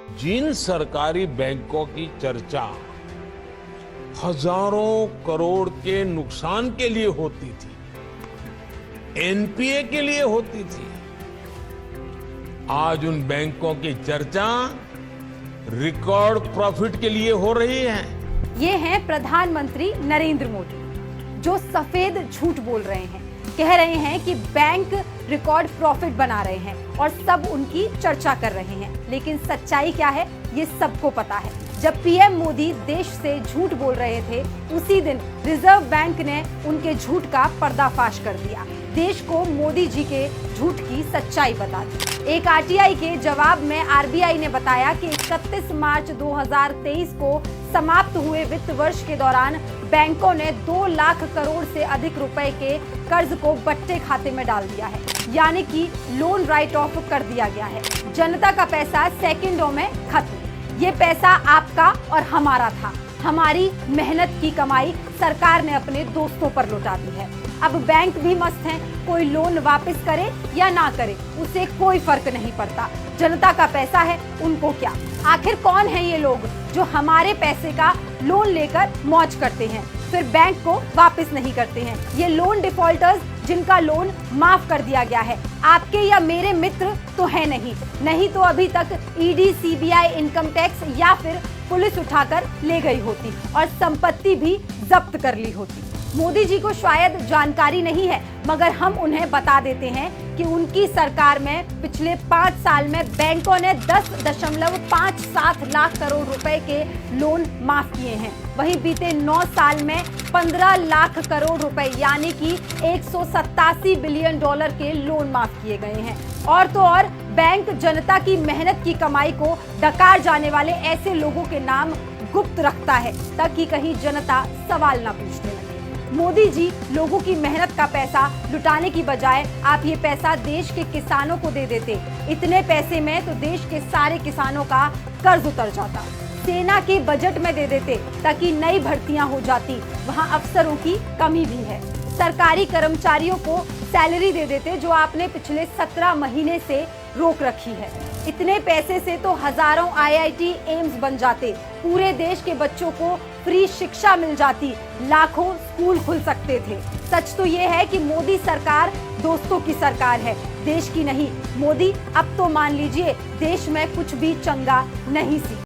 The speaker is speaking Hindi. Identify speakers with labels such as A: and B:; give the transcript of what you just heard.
A: जिन सरकारी बैंकों की चर्चा हजारों करोड़ के नुकसान के लिए होती थी, एनपीए के लिए होती थी, आज उन बैंकों की चर्चा रिकॉर्ड प्रॉफिट के लिए हो रही है।
B: ये हैं प्रधानमंत्री नरेंद्र मोदी, जो सफेद झूठ बोल रहे हैं। कह रहे हैं कि बैंक रिकॉर्ड प्रॉफिट बना रहे हैं और सब उनकी चर्चा कर रहे हैं, लेकिन सच्चाई क्या है ये सबको पता है। जब पीएम मोदी देश से झूठ बोल रहे थे, उसी दिन रिजर्व बैंक ने उनके झूठ का पर्दाफाश कर दिया, देश को मोदी जी के झूठ की सच्चाई बता दी। एक आरटीआई के जवाब में आरबीआई ने बताया कि 31 मार्च 2023 को समाप्त हुए वित्त वर्ष के दौरान बैंकों ने 2 लाख करोड़ से अधिक रुपए के कर्ज को बट्टे खाते में डाल दिया है, यानी कि लोन राइट ऑफ कर दिया गया है। जनता का पैसा सेकंडों में खत्म। ये पैसा आपका और हमारा था। हमारी मेहनत की कमाई सरकार ने अपने दोस्तों पर लुटा दी है। अब बैंक भी मस्त हैं, कोई लोन वापस करे या ना करे उसे कोई फर्क नहीं पड़ता। जनता का पैसा है, उनको क्या। आखिर कौन है ये लोग जो हमारे पैसे का लोन लेकर मौज करते हैं फिर बैंक को वापस नहीं करते हैं? ये लोन डिफॉल्टर्स जिनका लोन माफ कर दिया गया है, आपके या मेरे मित्र तो है नहीं तो अभी तक ईडी, सीबीआई, इनकम टैक्स या फिर पुलिस उठाकर ले गई होती और संपत्ति भी जब्त कर ली होती। मोदी जी को शायद जानकारी नहीं है, मगर हम उन्हें बता देते हैं कि उनकी सरकार में पिछले 5 साल में बैंकों ने 10.57 लाख करोड़ रुपए के लोन माफ किए हैं। वहीं बीते 9 साल में 15 लाख करोड़ रुपए यानी कि 187 बिलियन डॉलर के लोन माफ किए गए हैं। और तो और बैंक जनता की मेहनत की कमाई को डकार जाने वाले ऐसे लोगों के नाम गुप्त रखता है ताकि कहीं जनता सवाल ना पूछने लगे। मोदी जी लोगों की मेहनत का पैसा लुटाने की बजाय आप ये पैसा देश के किसानों को दे देते। इतने पैसे में तो देश के सारे किसानों का कर्ज उतर जाता। सेना के बजट में दे देते ताकि नई भर्तियां हो जाती, वहां अफसरों की कमी भी है। सरकारी कर्मचारियों को सैलरी दे देते जो आपने पिछले 17 महीने से रोक रखी है। इतने पैसे से तो हजारों आईआईटी, एम्स बन जाते, पूरे देश के बच्चों को फ्री शिक्षा मिल जाती, लाखों स्कूल खुल सकते थे। सच तो ये है कि मोदी सरकार दोस्तों की सरकार है, देश की नहीं। मोदी अब तो मान लीजिए देश में कुछ भी चंगा नहीं सी।